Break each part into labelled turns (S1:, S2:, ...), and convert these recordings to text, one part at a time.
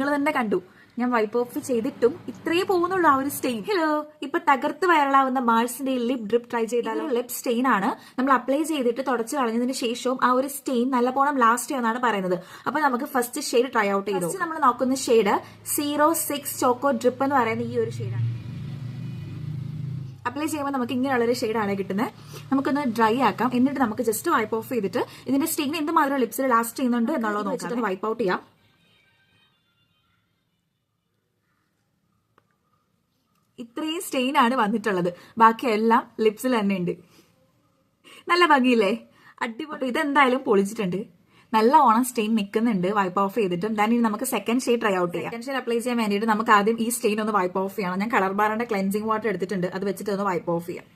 S1: നിങ്ങൾ തന്നെ കണ്ടു ഞാൻ വൈപ്പ് ഓഫ് ചെയ്തിട്ടും ഇത്രയേ പോകുന്നുള്ളൂ ആ ഒരു സ്റ്റെയിൻ. ഹലോ, ഇപ്പൊ തകർത്ത് വൈറലാവുന്ന മാൾസിന്റെ ലിപ് ഡ്രിപ്പ് ട്രൈ ചെയ്താൽ ലിപ് സ്റ്റെയിൻ ആണ്. നമ്മൾ അപ്ലൈ ചെയ്തിട്ട് തുടച്ചു കളഞ്ഞതിന് ശേഷവും ആ ഒരു സ്റ്റെയിൻ നല്ലപോലെ ലാസ്റ്റ് ചെയ്യുമെന്നാണ് പറയുന്നത്. അപ്പൊ നമുക്ക് ഫസ്റ്റ് ഷെയ്ഡ് ട്രൈ ഔട്ട് ചെയ്തു. നമ്മൾ നോക്കുന്ന ഷെയ്ഡ് 06 ചോക്കോ ഡ്രിപ്പ് എന്ന് പറയുന്ന ഈ ഒരു ഷെയ്ഡാണ്. അപ്ലൈ ചെയ്യുമ്പോൾ നമുക്ക് ഇങ്ങനെയുള്ളൊരു ഷെയ്ഡാണ് കിട്ടുന്നത്. നമുക്കൊന്ന് ഡ്രൈ ആക്കാം, എന്നിട്ട് നമുക്ക് ജസ്റ്റ് വൈപ്പ് ഓഫ് ചെയ്തിട്ട് ഇതിന്റെ സ്റ്റെയിൻ എന്തുമാത്രം ലിപ്സിൽ ലാസ്റ്റ് ചെയ്യുന്നുണ്ട് എന്നുള്ളത് നോക്കിയിട്ട് വൈപ്പ് ഔട്ട് ചെയ്യാം. ഇത്രയും സ്റ്റെയിൻ ആണ് വന്നിട്ടുള്ളത്, ബാക്കിയെല്ലാം ലിപ്സിൽ തന്നെ ഉണ്ട്. നല്ല ഭംഗിയില്ലേ, അടിപൊളി. ഇതെന്തായാലും പൊളിച്ചിട്ടുണ്ട്, നല്ല ഓണം സ്റ്റെയിൻ നിൽക്കുന്നുണ്ട് വൈപ്പ് ഓഫ് ചെയ്തിട്ടും. ദാൻ ഇനി നമുക്ക് സെക്കൻഡ് ഷെയ്ഡ് ട്രൈ ഔട്ട് ചെയ്യാം. സെക്കൻഡ് ഷെയ്ഡ് അപ്ലൈ ചെയ്യാൻ വേണ്ടിയിട്ട് നമുക്ക് ആദ്യം ഈ സ്റ്റെയിൻ ഒന്ന് വൈപ്പ് ഓഫ് ചെയ്യണം. ഞാൻ കളർ ബാറിന്റെ ക്ലെൻസിങ് വാട്ടർ എടുത്തിട്ടുണ്ട്, അത് വെച്ചിട്ട് ഒന്ന് വൈപ്പ് ഓഫ് ചെയ്യാം.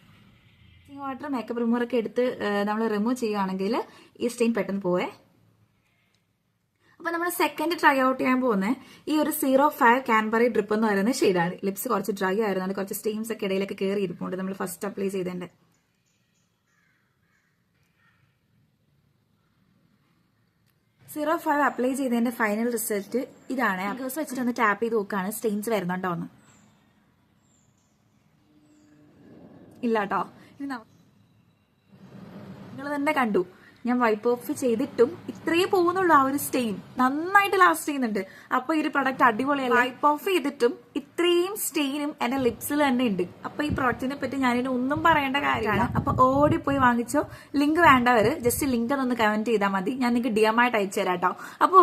S1: ക്ലെൻസിങ് വാട്ടർ മേക്കപ്പ് റിമൂവർ ഒക്കെ എടുത്ത് നമ്മൾ റിമൂവ് ചെയ്യുകയാണെങ്കിൽ ഈ സ്റ്റെയിൻ പെട്ടെന്ന് പോവേ. അപ്പൊ നമ്മൾ സെക്കൻഡ് ട്രൈ ഔട്ട് ചെയ്യാൻ പോകുന്നത് ഈ ഒരു 05 കാൻബറി ഡ്രിപ്പ് എന്ന് പറയുന്ന ഷെയ്ഡാണ്. ലിപ്സ് കുറച്ച് ഡ്രൈ ആയിരുന്നു, കുറച്ച് സ്റ്റെയിൻസ് ഒക്കെ ഇടയിലൊക്കെ കയറി ഇരിപ്പുണ്ട് നമ്മൾ ഫസ്റ്റ് അപ്ലൈ ചെയ്തതിന്റെ. 05 അപ്ലൈ ചെയ്തതിന്റെ ഫൈനൽ റിസൾട്ട് ഇതാണ്. ദിവസം വെച്ചിട്ട് ഒന്ന് ടാപ്പ് ചെയ്ത് നോക്കുകയാണ് സ്റ്റെയിൻസ് വരുന്നുണ്ടോ എന്ന്. ഇല്ല കേട്ടോ, നിങ്ങൾ തന്നെ കണ്ടു ഞാൻ വൈപ്പ് ഓഫ് ചെയ്തിട്ടും ഇത്രയേ പോകുന്നുള്ളൂ ആ ഒരു സ്റ്റെയിൻ. നന്നായിട്ട് ലാസ്റ്റ് ചെയ്യുന്നുണ്ട്. അപ്പൊ ഈ ഒരു പ്രൊഡക്റ്റ് അടിപൊളിയല്ല. വൈപ്പ് ഓഫ് ചെയ്തിട്ടും ഇത്രയും സ്റ്റെയിനും എന്റെ ലിപ്സിൽ തന്നെ ഉണ്ട്. അപ്പൊ ഈ പ്രൊഡക്റ്റിനെ പറ്റി ഞാനിനി ഒന്നും പറയേണ്ട കാര്യമാണ്. അപ്പൊ ഓടിപ്പോയി വാങ്ങിച്ചോ. ലിങ്ക് വേണ്ടവര് ജസ്റ്റ് ലിങ്ക് ഒന്ന് കമന്റ് ചെയ്താൽ മതി, ഞാൻ നിങ്ങൾക്ക് DM ആയിട്ട് അയച്ചു തരാം കേട്ടോ. അപ്പൊ